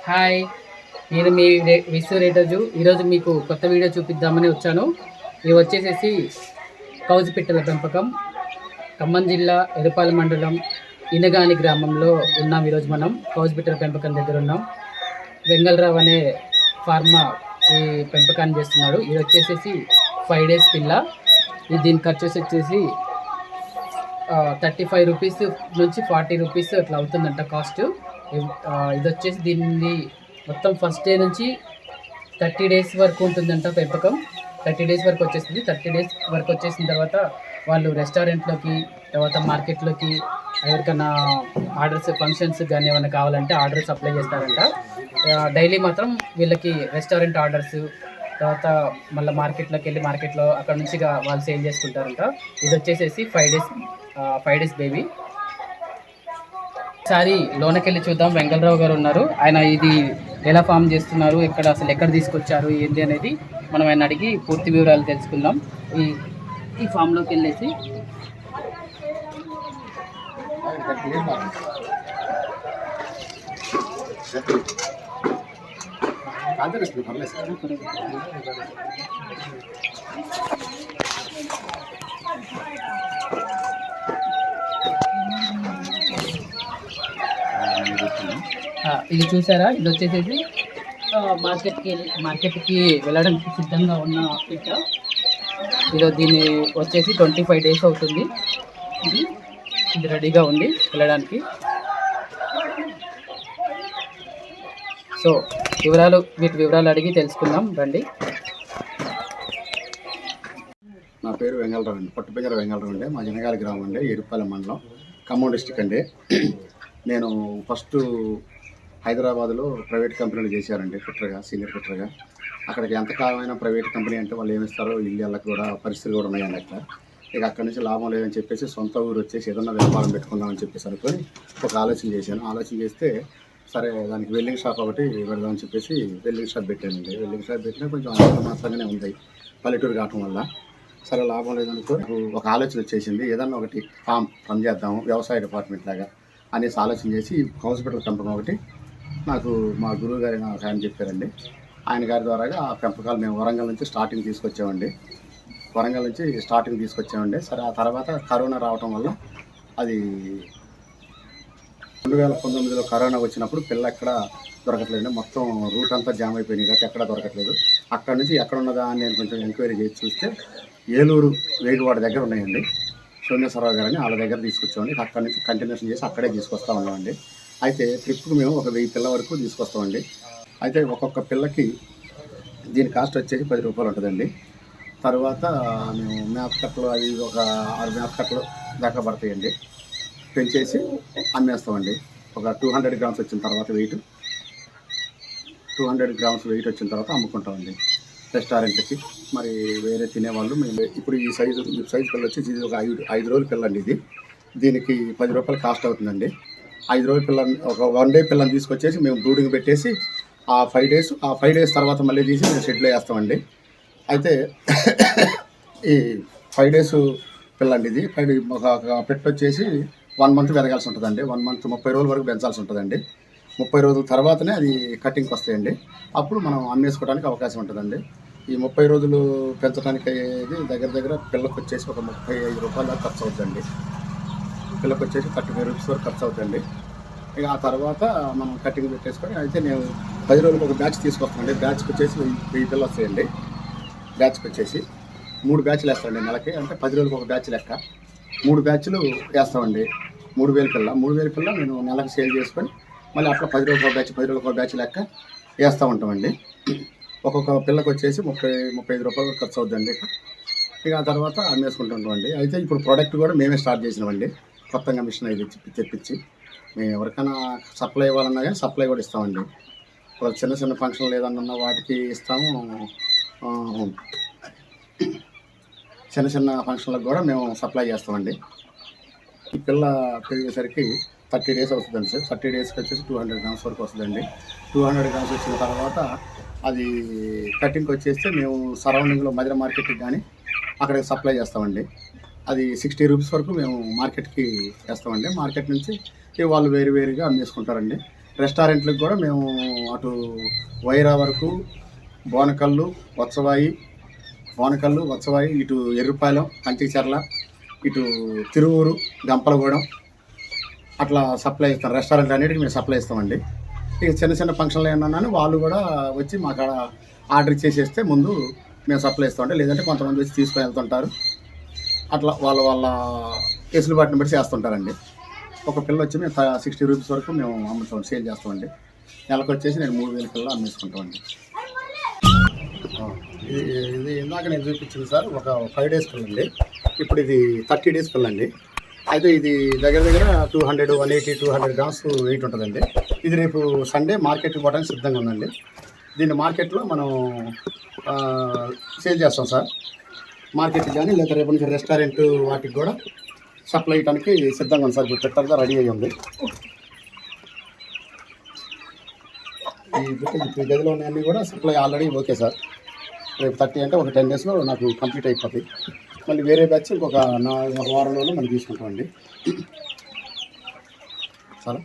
Hi, నేను మీ విశ్వరేటజు. ఈరోజు మీకు కొత్త వీడియో చూపిద్దామని వచ్చాను. ఇవి వచ్చేసేసి కౌజు పిట్టల పెంపకం. ఖమ్మం జిల్లా ఎరుపాల మండలం ఇనగాని గ్రామంలో ఉన్నాం. ఈరోజు మనం కౌజు పిట్టల పెంపకం దగ్గర ఉన్నాం. వెంగళరావు అనే ఫార్మర్ ఈ పెంపకాన్ని చేస్తున్నాడు. ఇది వచ్చేసేసి 5 days పిల్ల. ఇది దీని ఖర్చు వచ్చేసి 35 రూపీస్ నుంచి 40 రూపీస్ అట్లా అవుతుందంట కాస్ట్. ఇది వచ్చేసి దీన్ని మొత్తం ఫస్ట్ డే నుంచి 30 days వరకు ఉంటుందంట పెంపకం. 30 days వరకు వచ్చేసింది. 30 days వరకు వచ్చేసిన తర్వాత వాళ్ళు రెస్టారెంట్లోకి, తర్వాత మార్కెట్లోకి ఎవరికైనా ఆర్డర్స్, ఫంక్షన్స్ కానీ ఏమైనా కావాలంటే ఆర్డర్స్ అప్లై చేస్తారంట. డైలీ మాత్రం వీళ్ళకి రెస్టారెంట్ ఆర్డర్స్, తర్వాత మళ్ళీ మార్కెట్లోకి వెళ్ళి మార్కెట్లో అక్కడ నుంచి వాళ్ళు సేల్ చేసుకుంటారంట. ఇది వచ్చేసేసి 5 days బేబీ. ఒకసారి లోనకెళ్ళి చూద్దాం. వెంగళరావు గారు ఉన్నారు. ఆయన ఇది ఎలా ఫామ్ చేస్తున్నారు, అసలు ఎక్కడ తీసుకొచ్చారు, ఏంటి అనేది మనం ఆయన అడిగి పూర్తి వివరాలు తెలుసుకుందాం. ఈ ఫామ్లోకి వెళ్ళేసి ఇది చూసారా, ఇది వచ్చేసేసి మార్కెట్కి వెళ్ళడానికి సిద్ధంగా ఉన్న పిట్ట. దీన్ని వచ్చేసి 25 days అవుతుంది. ఇది రెడీగా ఉంది వెళ్ళడానికి. సో వీటి వివరాలు అడిగి తెలుసుకుందాం రండి. నా పేరు వెంగళరావు అండి, పొట్టపింజర వెంగళరావు అండి. మా జనగాలి గ్రామం అండి, ఎరుపాల మండలం, ఖమ్మం డిస్టిక్ అండి. నేను ఫస్ట్ హైదరాబాద్లో ప్రైవేట్ కంపెనీలు చేశారండి ఫిట్టర్గా, సీనియర్ ఫిట్టర్గా. అక్కడికి ఎంతకాలమైన ప్రైవేట్ కంపెనీ అంటే వాళ్ళు ఏమిస్తారో ఇళ్ళకి కూడా పరిస్థితులు కూడా ఉన్నాయండి అక్కడ. ఇక అక్కడి నుంచి లాభం లేదని చెప్పేసి సొంత ఊరు వచ్చేసి ఏదన్నా వ్యాపారం పెట్టుకుందామని చెప్పేసి అనుకొని ఒక ఆలోచన చేశాను. ఆలోచన చేస్తే సరే దానికి వెల్డింగ్ షాప్ ఒకటి పెడదామని చెప్పేసి వెల్డింగ్ షాప్ పెట్టానండి. వెల్డింగ్ షాప్ పెట్టినా కొంచెం మాత్రంగానే ఉంది పల్లెటూరు కావటం వల్ల. సరే లాభం లేదనుకో ఒక ఆలోచన వచ్చేసింది, ఏదన్నా ఒకటి ఫామ్ రన్ చేద్దాము వ్యవసాయ డిపార్ట్మెంట్ లాగా అనేసి ఆలోచన చేసి కౌజు పిట్టల పెంపకం ఒకటి నాకు మా గురువు గారి నాకు ఆయన చెప్పారండి. ఆయన గారి ద్వారాగా ఆ పెంపకాలు మేము వరంగల్ నుంచి స్టార్టింగ్ తీసుకొచ్చామండి. సరే ఆ తర్వాత కరోనా రావటం వల్ల అది 2019లో కరోనా వచ్చినప్పుడు పిల్ల ఎక్కడ దొరకట్లేదు. మొత్తం రూట్ అంతా జామ్ అయిపోయినాయి కాబట్టి ఎక్కడ దొరకట్లేదు. అక్కడ నుంచి ఎక్కడ ఉన్నదా అని నేను కొంచెం ఎంక్వైరీ చేసి చూస్తే ఏలూరు వేగువాడ దగ్గర ఉన్నాయండి. సోమేశ్వరరావు గారని వాళ్ళ దగ్గర తీసుకొచ్చామండి. అక్కడ నుంచి కంటిన్యూషన్ చేసి అక్కడే తీసుకొస్తా ఉన్నామండి. అయితే ట్రిప్కి మేము ఒక 1000 పిల్ల వరకు తీసుకొస్తామండి. అయితే ఒక్కొక్క పిల్లకి దీని కాస్ట్ వచ్చేసి 10 రూపాయలు ఉంటుందండి. తర్వాత మేము మేత కట్టలు అవి ఒక 6 మేత కట్టలు దాకా పడతాయండి. పెంచేసి అమ్మేస్తామండి. ఒక 200 grams వచ్చిన తర్వాత 200 grams వెయిట్ వచ్చిన తర్వాత అమ్ముకుంటామండి రెస్టారెంట్కి. మరి వేరే తినేవాళ్ళు మేము ఇప్పుడు ఈ సైజు పిల్ల వచ్చి ఇది ఒక 5 రోజుల పిల్ల అండి. దీనికి 10 రూపాయలు కాస్ట్ అవుతుందండి. 5 రోజుల పిల్ల, ఒక 1 day పిల్లని తీసుకొచ్చేసి మేము బ్రూడింగ్ పెట్టేసి ఆ 5 days తర్వాత మళ్ళీ తీసి మేము షెడ్లో వేస్తామండి. అయితే ఈ 5 days పిల్ల అండి. ఇది ఒక పెట్ట వచ్చేసి 1 month పెరగాల్సి ఉంటుందండి. 1 month 30 రోజుల వరకు పెంచాల్సి ఉంటుందండి. 30 రోజుల తర్వాతనే అది కటింగ్కి వస్తాయండి. అప్పుడు మనం అమ్మేసుకోవడానికి అవకాశం ఉంటుందండి. ఈ 30 రోజులు పెంచడానికి అయ్యేది దగ్గర పిల్లకి వచ్చేసి ఒక 35 రూపాయల ఖర్చు అవుతుందండి. పిల్లకి వచ్చేసి 35 రూపీస్ వరకు ఖర్చు అవుతుందండి. ఇక ఆ తర్వాత మనం కటింగ్ పెట్టేసుకొని అయితే నేను 10 రోజులకు ఒక బ్యాచ్ తీసుకొస్తానండి. బ్యాచ్కి వచ్చేసి 1000 పిల్లలు వస్తాయండి. బ్యాచ్కి వచ్చేసి 3 బ్యాచ్లు వేస్తామండి నెలకి. అంటే 10 రోజులకు ఒక బ్యాచ్ లెక్క 3 బ్యాచ్లు వేస్తామండి. 3000 పిల్ల నేను నెలకు సేల్ చేసుకొని మళ్ళీ అట్లా 10 రోజులకు ఒక బ్యాచ్ లెక్క వేస్తూ ఉంటామండి. ఒక్కొక్క పిల్లకి వచ్చేసి 35 రూపాయలు ఖర్చు అవుతుందండి. ఇక ఆ తర్వాత అమ్మేసుకుంటుంటామండి. అయితే ఇప్పుడు ప్రోడక్ట్ కూడా మేమే స్టార్ట్ చేసినామండి. కొత్తగా మిషన్ అయితే తెప్పించి మేము ఎవరికైనా సప్లై ఇవ్వాలన్నా కానీ సప్లై కూడా ఇస్తామండి. చిన్న ఫంక్షన్లు ఏదన్నా వాటికి ఇస్తాము. చిన్న ఫంక్షన్లకు కూడా మేము సప్లై చేస్తామండి. ఈ పిల్ల పెరిగేసరికి 30 days అవుతుందండి సార్. 30 daysకి వచ్చేసి 200 grams వరకు వస్తుందండి. 200 grams వచ్చిన తర్వాత అది కటింగ్కి వచ్చేస్తే మేము సరౌండింగ్లో మదిర మార్కెట్కి కానీ అక్కడికి సప్లై చేస్తామండి. అది 60 రూపీస్ వరకు మేము మార్కెట్కి వేస్తామండి. మార్కెట్ నుంచి వాళ్ళు వేరుగా అమ్మేసుకుంటారండి. రెస్టారెంట్లకు కూడా మేము అటు వైరా వరకు బోనకల్లు వత్సవాయి ఇటు ఎర్రుపాలెం కంచిచర్ల ఇటు తిరువూరు గంపలగూడెం అట్లా సప్లై ఇస్తాం. రెస్టారెంట్ అన్నిటికీ మేము సప్లై ఇస్తామండి. ఇక చిన్న చిన్న ఫంక్షన్లు ఏమన్నా వాళ్ళు కూడా వచ్చి మాకు ఆర్డర్ చేసేస్తే ముందు మేము సప్లై ఇస్తామండి. లేదంటే కొంతమంది వచ్చి తీసుకొని వెళ్తుంటారు. అట్లా వాళ్ళ వెసులుబాటుని బట్టి చేస్తుంటారండి. ఒక పిల్ల వచ్చి మేము 60 రూపీస్ వరకు మేము అమ్ముతాం, సేల్ చేస్తామండి. నెలకు వచ్చేసి నేను 3000 పిల్లలు అమ్మేసుకుంటామండి. ఇది ఇందాక నేను చూపించింది సార్ ఒక 5 డేస్ పిల్ల అండి. ఇప్పుడు ఇది 30 డేస్ పిల్ల అండి. అయితే ఇది దగ్గర 200, 180, 200 గ్రామ్స్ వెయిట్ ఉంటుందండి. ఇది రేపు సండే మార్కెట్కి పోవడానికి సిద్ధంగా ఉందండి. దీన్ని మార్కెట్లో మనం సేల్ చేస్తాం సార్. మార్కెట్కి కానీ లేదా రేపు నుంచి రెస్టారెంట్ వాటికి కూడా సప్లై చేయడానికి సిద్ధంగా ఉంది సార్. ఇప్పుడు పెట్టర్గా రెడీ అయ్యి ఉంది. ఈ గదిలో ఉన్నవన్నీ కూడా సప్లై ఆల్రెడీ ఓకే సార్. రేపు 30 అంటే ఒక 10 డేస్లో నాకు కంప్లీట్ అయిపోతాయి. మళ్ళీ వేరే బ్యాచ్ ఒక వారంలోనే మనం తీసుకుంటామండి. చాలా